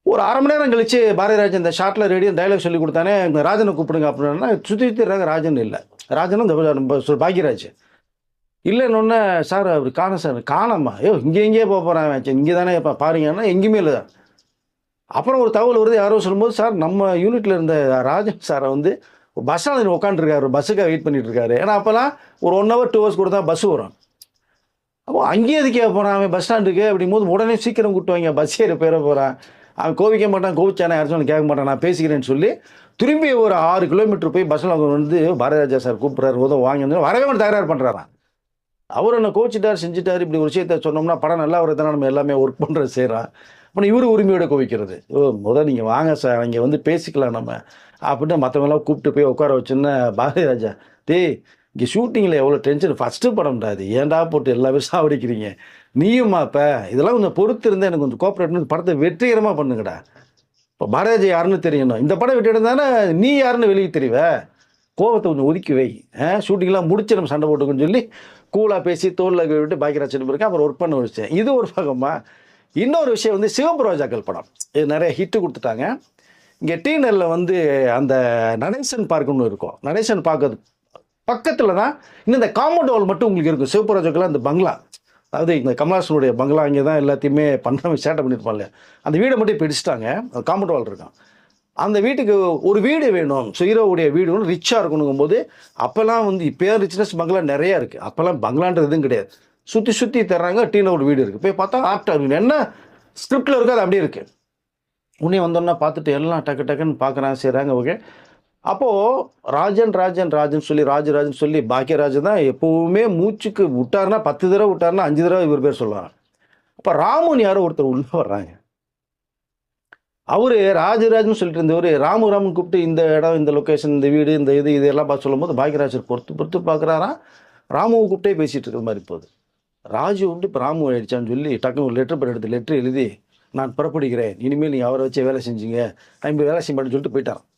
ஒரு 1/2 மணி நேரம் கழிச்சு பாரதிராஜன் இந்த ஷார்ட்டில் ரேடியோ டைலாக் சொல்லி கொடுத்தானே, ராஜனை கூப்பிடுங்க அப்படின்னா சுற்றிடுறாங்க. ராஜன் இல்லை. ராஜனும் இந்த பாக்யராஜ் இல்லைன்னொன்னே, சார் அவர் காணும் சார். காணாமா? இங்கேயே போக போகிறான், இங்கே தானே இப்போ பாருங்கன்னா எங்கேயுமே இல்லை. அப்புறம் ஒரு தகவல் வருது, யாரோ சொல்லும்போது, சார் நம்ம யூனிட்டில் இருந்த ராஜன் சாரை வந்து பஸ் ஸ்டாண்டில் உட்காந்துருக்காரு, பஸ்ஸுக்காக வெயிட் பண்ணிட்டு இருக்காரு. ஏன்னா அப்போல்லாம் ஒரு 1 hour 2 hours கூட தான் பஸ் வரும். அப்போ அங்கேயே எதுக்கே போகிறான் அவன் பஸ் ஸ்டாண்டுக்கு அப்படிங்கும்போது, உடனே சீக்கிரம் கூப்பிட்டு பஸ் ஏறி போயிட போகிறான். அவன் கோவிக்க மாட்டான், கோவிச்சானே யாரும் சொல்லி கேட்க மாட்டான், நான் பேசிக்கிறேன்னு சொல்லி திரும்பி ஒரு 6 கிலோமீட்டர் போய் பஸ்ஸில் வந்து பாரதிராஜா சார் கூப்பிட்றாரு, உதவும் வாங்கி வரவே மட்டும் தகராறு பண்ணுறாரான். அவர் என்ன கோச்சிட்டார் செஞ்சுட்டார். இப்படி ஒரு விஷயத்த சொன்னோம்னா படம் நல்லா வரதுனா நம்ம எல்லாமே ஒர்க் பண்ணுறது செய்கிறான். அப்புறம் இவரு உரிமையோட கோவிக்கிறது. முதல் நீங்கள் வாங்க சார், இங்கே வந்து பேசிக்கலாம் நம்ம அப்படின்னு மற்றவங்களாம் கூப்பிட்டு போய் உட்கார வச்சுன்னா, பாரதிராஜா இங்கே ஷூட்டிங்கில் எவ்வளோ டென்ஷன், ஃபஸ்ட்டு படம்டா அது, ஏன்டா போட்டு எல்லாமே சாவடிக்கிறீங்க நீயுமா? இப்போ இதெல்லாம் கொஞ்சம் பொறுத்து இருந்தால் எனக்கு கொஞ்சம் கோஆப்ரேட் படத்தை வெற்றிகரமாக பண்ணுங்கடா. இப்போ பாரதிராஜா யாருன்னு தெரியணும். இந்த படம் விட்டு இருந்தானே நீ யாருன்னு வெளியே தெரியவ, கோபத்தை கொஞ்சம் ஒதுக்கி வை, ஷூட்டிங்லாம் முடிச்சு நம்ம சண்டை போட்டுக்குன்னு சொல்லி கூலாக பேசி தோலில் விட்டு பாக்யராஜ் இருக்கேன். அப்புறம் ஒர்க் பண்ண வச்சேன். இது ஒரு பக்கமாக. இன்னொரு விஷயம் வந்து சிவப்பு ரோஜாக்கள் படம், இது நிறைய ஹிட்டு கொடுத்துட்டாங்க. இங்கே டீனரில் வந்து அந்த நடேசன் பார்க்குன்னு இருக்கும். நடேசன் பார்க்கறது பக்கத்தில் தான் இன்னும் இந்த காம்பவுண்ட் வால் மட்டும் உங்களுக்கு இருக்கும். சிவப்பு ரோஜாக்கள் அந்த பங்களா, அதாவது இந்த கமல்ஹாசனுடைய பங்களா, இங்கே தான் எல்லாத்தையுமே பண்ண சேட்டை பண்ணியிருப்பாங்க. அந்த வீடை மட்டும் இப்போ இடிச்சிட்டாங்க. காம்பவுண்ட் வால் இருக்கும். அந்த வீட்டுக்கு ஒரு வீடு வேணும், ஹீரோவுடைய வீடு ஒன்று ரிச்சாக இருக்கணுங்கும் போது, அப்போல்லாம் வந்து இப்போ ரிச்னஸ் பங்களா நிறையா இருக்குது. அப்போல்லாம் பங்களான்றது எதுவும் கிடையாது. சுற்றி தர்றாங்க. டீனில் ஒரு வீடு இருக்குது. போய் பார்த்தா ஆப்டாக என்ன ஸ்கிரிப்டில் இருக்குது அது அப்படியே இருக்குது. உடனே வந்தோன்னா பார்த்துட்டு எல்லாம் டக்குன்னு பார்க்குறாங்க, செய்கிறாங்க. ஓகே. அப்போது ராஜன் சொல்லி ராஜராஜன் சொல்லி பாக்யராஜ் தான் எப்போவுமே மூச்சுக்கு விட்டாருன்னா 10 தடவை விட்டாருன்னா 5 தடவை இவர் பேர் சொல்லுவாங்க. அப்போ ராமுன்னு யாரோ ஒருத்தர் உள்ளே வர்றாங்க. அவர் ராஜராஜன் சொல்லிட்டு இருந்தவர் ராமுன்னு கூப்பிட்டு இந்த இடம், இந்த லொக்கேஷன், இந்த வீடு, இந்த இதெல்லாம் பார்த்து சொல்லும்போது பாக்யராஜர் பொறுத்து பார்க்குறாராம். ராமுவை கூப்பிட்டே பேசிகிட்டு இருக்கிற மாதிரி போகுது. ராஜு வந்து இப்போ ராமு ஆயிடுச்சான்னு சொல்லி டக்குனு ஒரு லெட்டர் எழுதி, நான் புறப்படுகிறேன், இனிமேல் நீங்கள் அவரை வச்சே வேலை செஞ்சீங்க, நான் இப்படி வேலை செய்ய மாட்டேன்னு சொல்லிட்டு போயிட்டாரான்.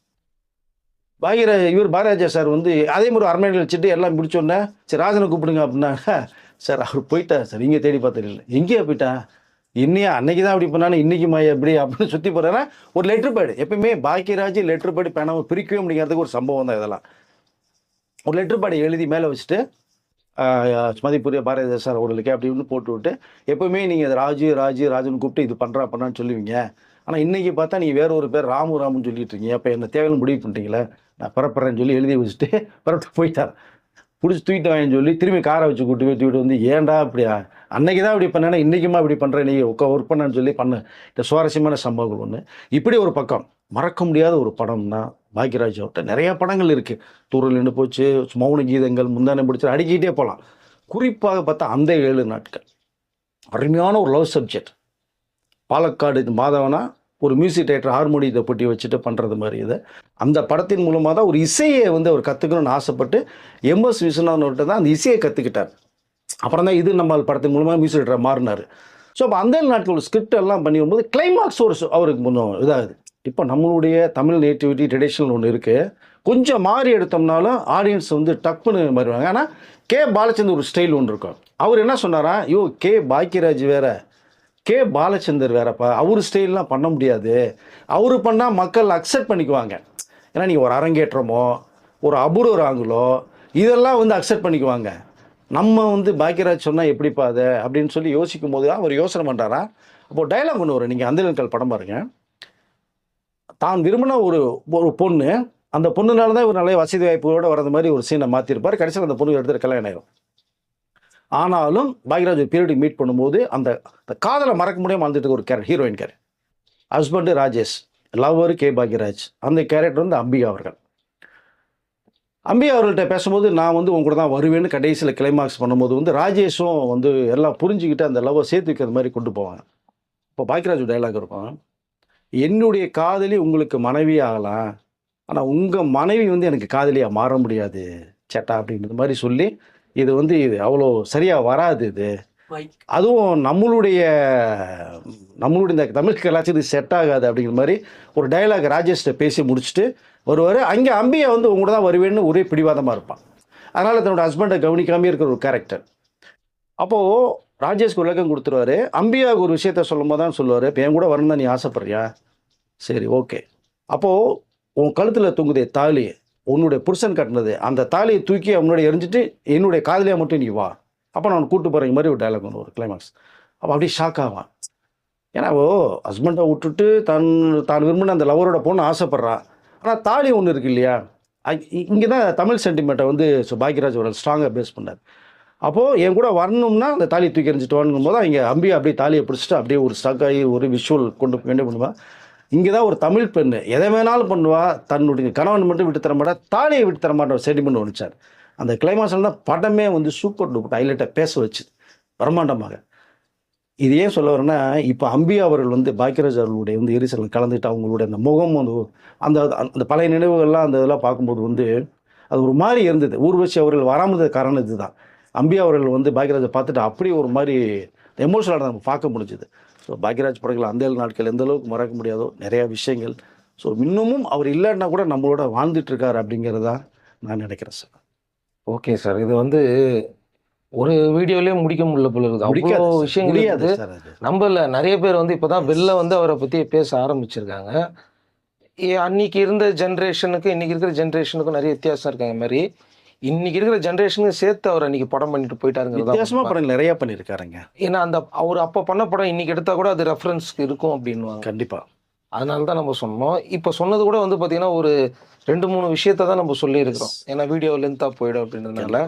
பாரதிராஜா சார் வந்து அதே மாதிரி அரண்மனையில் வச்சுட்டு எல்லாம் முடிச்சோடனே, சரி ராஜனை கூப்பிடுங்க அப்படின்னாங்க. சார் அவர் போயிட்டார் சார், இங்கே தேடி பார்த்தது இல்லை. எங்கேயா போயிட்டா? இன்னையா அன்னைக்கு தான் அப்படி பண்ணானே, இன்னைக்கு மாயா எப்படி அப்படின்னு சுற்றி போகிறேன்னா ஒரு லெட்டர் பேடு. எப்பயுமே பாக்யராஜ் லெட்டர் பேடு பேனாவை பிரிக்கவே முடியாததுக்கு ஒரு சம்பவம் தான் இதெல்லாம். ஒரு லெட்டர் பேடை எழுதி மேலே வச்சுட்டு, மதிப்புரிய பாரதிராஜா சார் அவர்களுக்கு அப்படின்னு போட்டு விட்டு, எப்பவுமே நீங்கள் ராஜுன்னு கூப்பிட்டு இது பண்ணான்னு சொல்லுவீங்க. ஆனால் இன்றைக்கி பார்த்தா நீங்கள் வேற ஒரு பேர் ராமுன்னு சொல்லிட்டு இருக்கீங்க. அப்போ என்ன தேவைன்னு முடிவு பண்ணிட்டீங்களே, நான் பிறப்புறேன்னு சொல்லி எழுதி வச்சுட்டு பிறப்பிட்டு போயிட்டார். பிடிச்சி தூக்கிட்டு வாங்கன்னு சொல்லி திரும்பி காரை வச்சு தூக்கிட்டு வந்து, ஏன்டா அப்படியா அன்னைக்கு தான் இப்படி பண்ணேன்னா இன்றைக்குமா இப்படி பண்ணுறேன், நீங்கள் ஒர்க் பண்ணான்னு சொல்லி பண்ண இந்த சுவாரஸ்யமான சம்பவங்கள் ஒன்று. இப்படி ஒரு பக்கம் மறக்க முடியாத ஒரு படம்னா பாக்யராஜ் அவர்கிட்ட நிறையா படங்கள் இருக்குது. தூரல் நின்று போச்சு, மௌன கீதங்கள், முந்தானை பிடிச்சி அடிக்கிட்டே போகலாம். குறிப்பாக பார்த்தா அந்த 7 நாட்கள் அருமையான ஒரு லவ் சப்ஜெக்ட். பாலக்காடு மாதவனா ஒரு மியூசிக் டைரக்டர் ஹார்மோனியத்தை போட்டி வச்சுட்டு பண்ணுறது மாதிரி இது. அந்த படத்தின் மூலமாக தான் ஒரு இசையை வந்து அவர் கற்றுக்கணும்னு ஆசைப்பட்டு MS விஸ்வநாதன்கிட்ட தான் அந்த இசையை கற்றுக்கிட்டார். அப்புறம் தான் இது நம்ம படத்தின் மூலமாக மியூசிக் டைரக்டர் மாறினார். ஸோ அப்போ அந்த நாட்கள் ஸ்கிரிப்ட் எல்லாம் பண்ணி வரும்போது கிளைமாக்ஸ் ஒரு அவருக்கு கொஞ்சம் இதாகுது. இப்போ நம்மளுடைய தமிழ் நேட்டிவிட்டி ட்ரெடிஷனல் ஒன்று இருக்குது. கொஞ்சம் மாறி எடுத்தோம்னாலும் ஆடியன்ஸ் வந்து டக்குன்னு மாறிடுவாங்க. ஆனால் கே பாலச்சந்தர் ஒரு ஸ்டைல் ஒன்று இருக்கும். அவர் என்ன சொன்னாரா, கே பாக்யராஜ் வேற, கே பாலச்சந்தர் வேறப்பா, அவர் ஸ்டைல்லாம் பண்ண முடியாது, அவர் பண்ணால் மக்கள் அக்செப்ட் பண்ணிக்குவாங்க. ஏன்னா நீங்கள் ஒரு அரங்கேற்றமோ ஒரு அபூர்வ ராங்களோ இதெல்லாம் வந்து அக்செப்ட் பண்ணிக்குவாங்க. நம்ம வந்து பாக்யராஜ் சொன்னால் எப்படிப்பா அதை அப்படின்னு சொல்லி யோசிக்கும் போது அவர் யோசனை பண்ணுறாரா. அப்போது டைலாக் ஒன்று வரும். நீங்கள் அந்த படம் பாருங்கள். தான் விரும்பின ஒரு பொண்ணு அந்த பொண்ணுனால தான் இவர் நல்ல வசதி வாய்ப்புகளோட வரது மாதிரி ஒரு சீனை மாற்றிருப்பார். கடைசியில் அந்த பொண்ணு எடுத்து கல்யாணம் ஆயிடும். ஆனாலும் பாக்யராஜ் ஒரு பீரியடுக்கு மீட் பண்ணும்போது அந்த காதலை மறக்க முடியாமல் வாழ்ந்துட்டு இருக்க ஒரு character, heroine character. Husband Rajesh, lover K Bhagyaraj. அந்த கேரக்டர் வந்து அம்பிகா அவர்கள். அம்பிகா அவர்கள்ட்ட பேசும்போது நான் வந்து உங்க கூட தான் வருவேன்னு கடைசியில் கிளைமாக்ஸ் பண்ணும்போது வந்து ராஜேஷும் வந்து எல்லாம் புரிஞ்சுக்கிட்டு அந்த லவ்வை சேர்த்து வைக்கிறது மாதிரி கொண்டு போவாங்க. இப்போ பாக்யராஜ் டைலாக் இருக்கும், என்னுடைய காதலி உங்களுக்கு மனைவி ஆகலாம், ஆனால் உங்கள் மனைவி வந்து எனக்கு காதலியாக மாற முடியாது சேட்டா அப்படின்றது மாதிரி சொல்லி, இது வந்து இது அவ்வளோ சரியாக வராது இது, அதுவும் நம்மளுடைய இந்த தமிழ் கலாச்சாரத்துக்கு செட் ஆகாது அப்படிங்கிற மாதிரி ஒரு டைலாக் ராஜேஷ்ட பேசி முடிச்சுட்டு வருவார். அங்கே அம்பியா வந்து உங்களோட தான் வருவேன்னு ஒரே பிடிவாதமாக இருப்பான். அதனால் தன்னோட ஹஸ்பண்டை கவனிக்காமே இருக்கிற ஒரு கேரக்டர். அப்போது ராஜேஷ்க்கு விளக்கம் கொடுத்துருவாரு. அம்பியாவுக்கு ஒரு விஷயத்த சொல்லும் போது தான் சொல்லுவார், இப்போ என் கூட வரணும் தான் நீ ஆசைப்படுறியா, சரி ஓகே, அப்போது உன் கழுத்தில் தொங்குதே தாலி, உன்னுடைய புருஷன் கட்டினது, அந்த தாலியை தூக்கி அவனோட எரிஞ்சிட்டு என்னுடைய காதலியாக மட்டும் நீ வா, அப்போ நான் கூட்டு போகிறீங்க மாதிரி ஒரு டைலாக் ஒன்று, ஒரு கிளைமாக்ஸ். அப்போ அப்படியே ஷாக் ஆவான். ஏன்னா ஹஸ்பண்டை விட்டுட்டு தான் விரும்பின அந்த லவரோட பொண்ணு ஆசைப்பட்றான். ஆனால் தாலி ஒன்று இருக்கு இல்லையா, இங்கே தான் தமிழ் சென்டிமெண்ட்டை வந்து பாக்யராஜ் ஒரு ஸ்ட்ராங்காக பேஸ் பண்ணார். அப்போது என் கூட வரணும்னா அந்த தாலியை தூக்கி எறிஞ்சிட்டு வாங்கும் போது இங்கே அம்பியா அப்படியே தாலியை பிடிச்சிட்டு அப்படியே ஒரு ஸ்ட்ரக் ஆகி ஒரு விஷுவல் கொண்டு வேண்டிய பண்ணுவாள். இங்கே தான் ஒரு தமிழ் பெண்ணு எதை வேணாலும் பண்ணுவா, தன்னுடைய கணவன் மட்டும் விட்டு தர மாட்டா, தாலியை விட்டு தர மாட்டேன் ஒரு சென்டிமெண்ட் ஒழிச்சார். அந்த கிளைமாக்ஸில் தான் படமே வந்து சூப்பர் டூப்பர் ஹைலைட்டாக பேச வச்சு பிரம்மாண்டமாக. இது ஏன் சொல்ல வரேன்னா, இப்போ அம்பியா அவர்கள் வந்து பாக்யராஜ் அவர்களுடைய வந்து எரிசல் கலந்துட்டு அவங்களுடைய அந்த முகம் வந்து அந்த அந்த பழைய நினைவுகள்லாம் அந்த இதெல்லாம் பார்க்கும்போது வந்து அது ஒரு மாதிரி இருந்தது. ஊர்வசி அவர்கள் வராமல் காரணம் இது தான். அம்பியா அவர்கள் வந்து பாக்யராஜை பார்த்துட்டு அப்படி ஒரு மாதிரி எமோஷனலாக நம்ம பார்க்க முடிஞ்சுது. ஸோ பாக்யராஜ் படங்கள் அந்த நாட்கள் எந்த அளவுக்கு மறக்க முடியாதோ நிறையா விஷயங்கள். ஸோ இன்னமும் அவர் இல்லைன்னா கூட நம்மளோட வாழ்ந்துட்டுருக்கார் அப்படிங்கிறதான் நான் நினைக்கிறேன் சார். ஓகே சார், இது வந்து ஒரு வீடியோலயே முடிக்க முடியல போல இருக்குது. அவ்வளோ விஷயங்கள் முடியாது இருக்குது. சார் அது. நம்மள நிறைய பேர் வந்து இப்போதான் வெளில வந்து அவரை பற்றி பேச ஆரம்பிச்சிருக்காங்க. அன்னைக்கு இருந்த ஜென்ரேஷனுக்கு இன்னைக்கு இருக்கிற ஜென்ரேஷனுக்கும் நிறைய வித்தியாசம் இருக்காங்க மாதிரி, இன்னைக்கு இருக்கிற ஜென்ரேஷனுக்கு சேர்த்து அவர் அன்னைக்கு படம் பண்ணிட்டு போயிட்டாருங்கிறதா. வித்தியாசமாக படங்கள் நிறையா பண்ணியிருக்காருங்க. ஏன்னா அந்த அவர் அப்போ பண்ண படம் இன்னைக்கு எடுத்தால் கூட அது ரெஃபரன்ஸ்க்கு இருக்கும் அப்படின்வாங்க. கண்டிப்பாக. அதனால தான் நம்ம சொன்னோம். இப்போ சொன்னது கூட வந்து பார்த்தீங்கன்னா ஒரு 2-3 விஷயத்த தான் நம்ம சொல்லியிருக்கிறோம். ஏன்னா வீடியோ லென்த்தாக போயிடும் அப்படின்றதுனால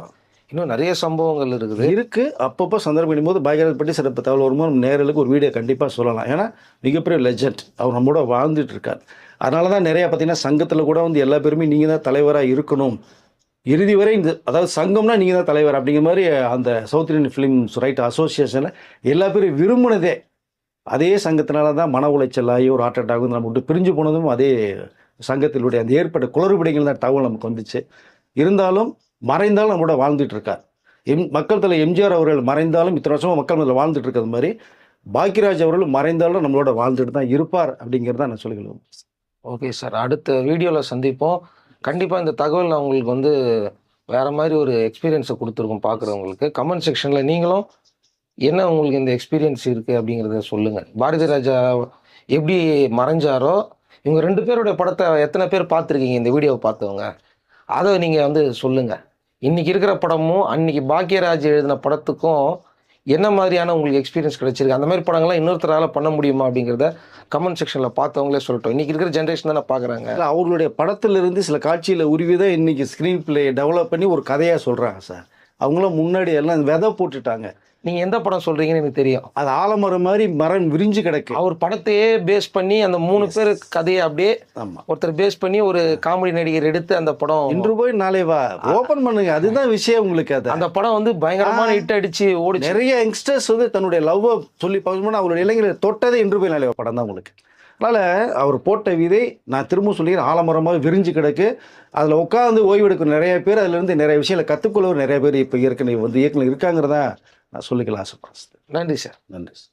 இன்னும் நிறைய சம்பவங்கள் இருக்குது. அப்பப்போ சந்தர்ப்பம் பண்ணும்போது பாக்யராஜ் பற்றி சிறப்பு தகவல் வரும்போது நம்ம நேரலுக்கு ஒரு வீடியோ கண்டிப்பாக சொல்லலாம். ஏன்னா மிகப்பெரிய லெஜண்ட், அவர் நம்மளோட வாழ்ந்துட்டு இருக்கார். அதனால தான் நிறையா பார்த்தீங்கன்னா சங்கத்தில் கூட வந்து எல்லா பேருமே நீங்கள் தான் தலைவராக இருக்கணும், இறுதி வரை இந்த அதாவது சங்கம்னா நீங்கள் தான் தலைவர் அப்படிங்கிற மாதிரி அந்த சவுத் இந்தியன் ஃபிலிம்ஸ் ரைட் அசோசியேஷனில் எல்லா பேரும் விரும்பினதே அதே சங்கத்தினால தான் மன உளைச்சல் ஆகி ஒரு ஹார்ட் அட்டாக் வந்து நம்ம விட்டு பிரிஞ்சு போனதும் அதே சங்கத்தினுடைய அந்த ஏற்பட்ட குளறுபடிகள் தான் தகவல் நமக்கு வந்துச்சு. இருந்தாலும் மறைந்தாலும் நம்மளோட வாழ்ந்துட்டு இருக்கார். மக்கள் தலை எம்ஜிஆர் அவர்கள் மறைந்தாலும் இத்தனை வருஷமாக மக்கள் மேலே வாழ்ந்துட்டு இருக்கிறது மாதிரி பாக்யராஜ் அவர்கள் மறைந்தாலும் நம்மளோட வாழ்ந்துட்டு தான் இருப்பார் அப்படிங்கிறத நான் சொல்லிக்கலாம். ஓகே சார், அடுத்த வீடியோவில் சந்திப்போம். கண்டிப்பாக இந்த தகவல் நான் உங்களுக்கு வந்து வேறு மாதிரி ஒரு எக்ஸ்பீரியன்ஸை கொடுத்துருக்கோம் பார்க்குறவங்களுக்கு. கமெண்ட் செக்ஷனில் நீங்களும் என்ன உங்களுக்கு இந்த எக்ஸ்பீரியன்ஸ் இருக்குது அப்படிங்கிறத சொல்லுங்கள். பாரதி ராஜா எப்படி மறைஞ்சாரோ இவங்க 2 பேருடைய படத்தை எத்தனை பேர் பார்த்துருக்கீங்க இந்த வீடியோவை பார்த்தவங்க, அதை நீங்கள் வந்து சொல்லுங்கள். இன்றைக்கி இருக்கிற படமும் அன்றைக்கி பாக்யராஜ் எழுதின படத்துக்கும் என்ன மாதிரியான உங்களுக்கு எக்ஸ்பீரியன்ஸ் கிடைச்சிருக்கு, அந்த மாதிரி படங்கள்லாம் இன்னொருத்தரால் பண்ண முடியுமா அப்படிங்கிறத கமெண்ட் செக்ஷனில் பார்த்தவங்களே சொல்லட்டும். இன்றைக்கி இருக்கிற ஜென்ரேஷன் தானே பார்க்குறாங்க. அவர்களுடைய படத்திலிருந்து சில காட்சியில் உருவிதான் இன்றைக்கி ஸ்க்ரீன் பிளே டெவலப் பண்ணி ஒரு கதையாக சொல்கிறாங்க சார். அவங்களும் முன்னாடி எல்லாம் விதை போட்டுட்டாங்க. நீங்கள் எந்த படம் சொல்கிறீங்கன்னு எனக்கு தெரியும். அது ஆலமரம் மாதிரி மரம் விரிஞ்சு கிடக்கு. அவர் படத்தையே பேஸ் பண்ணி அந்த 3 பேர் கதையை அப்படியே ஒருத்தர் பேஸ் பண்ணி ஒரு காமெடி நடிகர் எடுத்து அந்த படம் இன்று போய் நாளை வா ஓப்பன் பண்ணுங்க. அதுதான் விஷயம் உங்களுக்கு. அது அந்த படம் வந்து பயங்கரமான ஹிட் அடிச்சு ஓடி நிறைய யங்ஸ்டர்ஸ் வந்து தன்னுடைய லவ்வை சொல்லி பார்க்கணும்னா அவருடைய இளைஞரை தொட்டதே இன்று போய் நாளை படம் தான் உங்களுக்கு. அதனால் அவர் போட்ட விதை நான் திரும்ப சொல்லிக்கிறேன், ஆலமரமாக விரிஞ்சு கிடக்கு. அதில் உட்காந்து ஓய்வு எடுக்கும் நிறைய பேர், அதுலேருந்து நிறைய விஷயங்களை கற்றுக்கொள்ள நிறைய பேர் இப்போ ஏற்கனவே வந்து இயக்குனர் இருக்காங்கிறதா நான் சொல்லிக்கலாம் ஆசைப்படுறேன். நன்றி சார். நன்றி சார்.